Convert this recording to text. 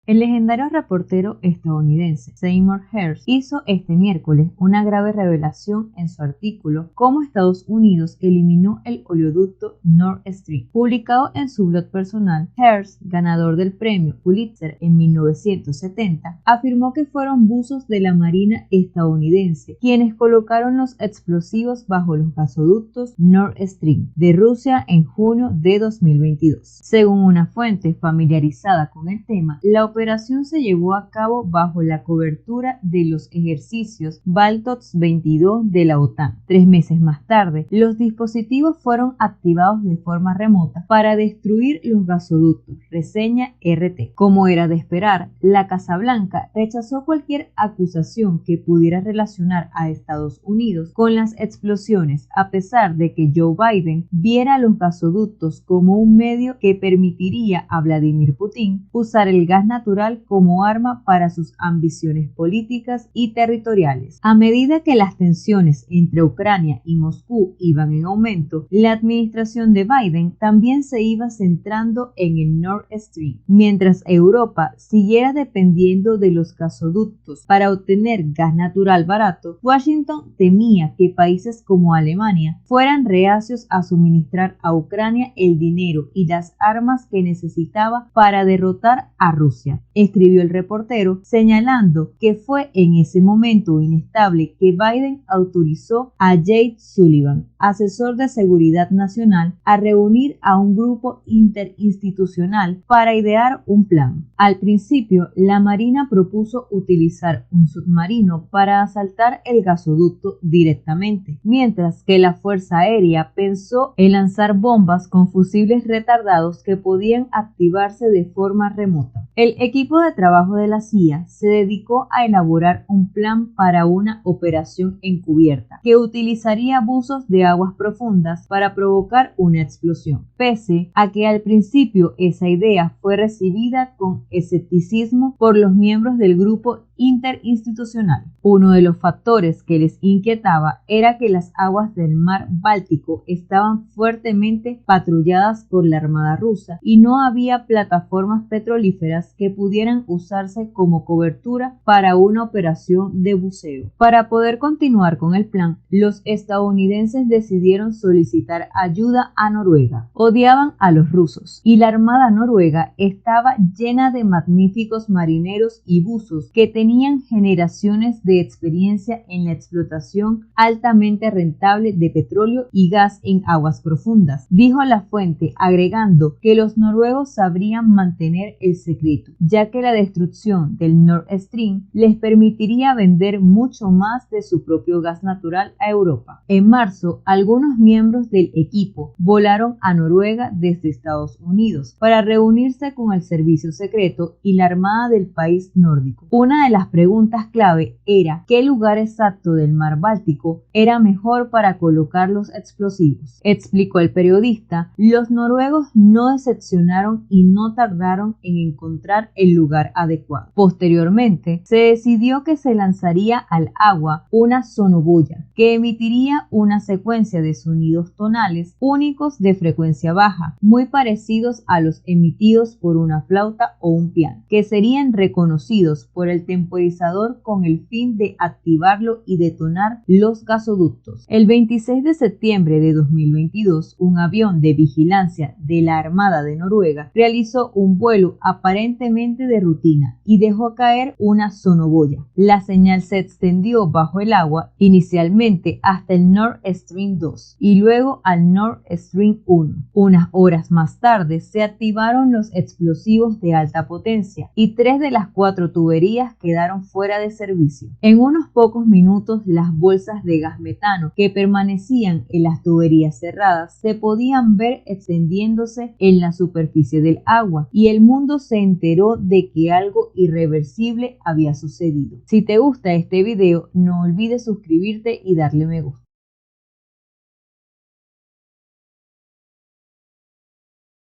El legendario reportero estadounidense Seymour Hersh hizo este miércoles una grave revelación en su artículo "Cómo Estados Unidos eliminó el oleoducto Nord Stream". Publicado en su blog personal, Hersh, ganador del premio Pulitzer en 1970, afirmó que fueron buzos de la Marina estadounidense quienes colocaron los explosivos bajo los gasoductos Nord Stream de Rusia en junio de 2022. Según una fuente familiarizada con el tema, la operación se llevó a cabo bajo la cobertura de los ejercicios Baltops 22 de la OTAN. 3 meses más tarde, los dispositivos fueron activados de forma remota para destruir los gasoductos, reseña RT. Como era de esperar, la Casa Blanca rechazó cualquier acusación que pudiera relacionar a Estados Unidos con las explosiones, a pesar de que Joe Biden viera los gasoductos como un medio que permitiría a Vladimir Putin usar el gas natural como arma para sus ambiciones políticas y territoriales. A medida que las tensiones entre Ucrania y Moscú iban en aumento, la administración de Biden también se iba centrando en el Nord Stream. Mientras Europa siguiera dependiendo de los gasoductos para obtener gas natural barato, Washington temía que países como Alemania fueran reacios a suministrar a Ucrania el dinero y las armas que necesitaba para derrotar a Rusia, escribió el reportero, señalando que fue en ese momento inestable que Biden autorizó a Jake Sullivan, asesor de seguridad nacional, a reunir a un grupo interinstitucional para idear un plan. Al principio, la Marina propuso utilizar un submarino para asaltar el gasoducto directamente, mientras que la Fuerza Aérea pensó en lanzar bombas con fusibles retardados que podían activarse de forma remota. El equipo de trabajo de la CIA se dedicó a elaborar un plan para una operación encubierta que utilizaría buzos de aguas profundas para provocar una explosión. Pese a que al principio esa idea fue recibida con escepticismo por los miembros del grupo interinstitucional. Uno de los factores que les inquietaba era que las aguas del mar Báltico estaban fuertemente patrulladas por la Armada rusa y no había plataformas petrolíferas que pudieran usarse como cobertura para una operación de buceo. Para poder continuar con el plan, los estadounidenses decidieron solicitar ayuda a Noruega. Odiaban a los rusos y la Armada noruega estaba llena de magníficos marineros y buzos que tenían generaciones de experiencia en la explotación altamente rentable de petróleo y gas en aguas profundas, dijo la fuente, agregando que los noruegos sabrían mantener el secreto, ya que la destrucción del Nord Stream les permitiría vender mucho más de su propio gas natural a Europa. En marzo, algunos miembros del equipo volaron a Noruega desde Estados Unidos para reunirse con el servicio secreto y la armada del país nórdico. Una de las preguntas clave era qué lugar exacto del mar Báltico era mejor para colocar los explosivos. Explicó el periodista, los noruegos no decepcionaron y no tardaron en encontrar el lugar adecuado. Posteriormente, se decidió que se lanzaría al agua una sonoboya que emitiría una secuencia de sonidos tonales únicos de frecuencia baja, muy parecidos a los emitidos por una flauta o un piano, que serían reconocidos por el temporizador con el fin de activarlo y detonar los gasoductos. El 26 de septiembre de 2022, un avión de vigilancia de la Armada de Noruega realizó un vuelo aparentemente de rutina y dejó caer una sonoboya. La señal se extendió bajo el agua, inicialmente hasta el Nord Stream 2 y luego al Nord Stream 1. Unas horas más tarde se activaron los explosivos de alta potencia y 3 de las 4 tuberías quedaron fuera de servicio. En unos pocos minutos, las bolsas de gas metano que permanecían en las tuberías cerradas se podían ver extendiéndose en la superficie del agua y el mundo se enteró de que algo irreversible había sucedido. Si te gusta este video, no olvides suscribirte y darle me gusta.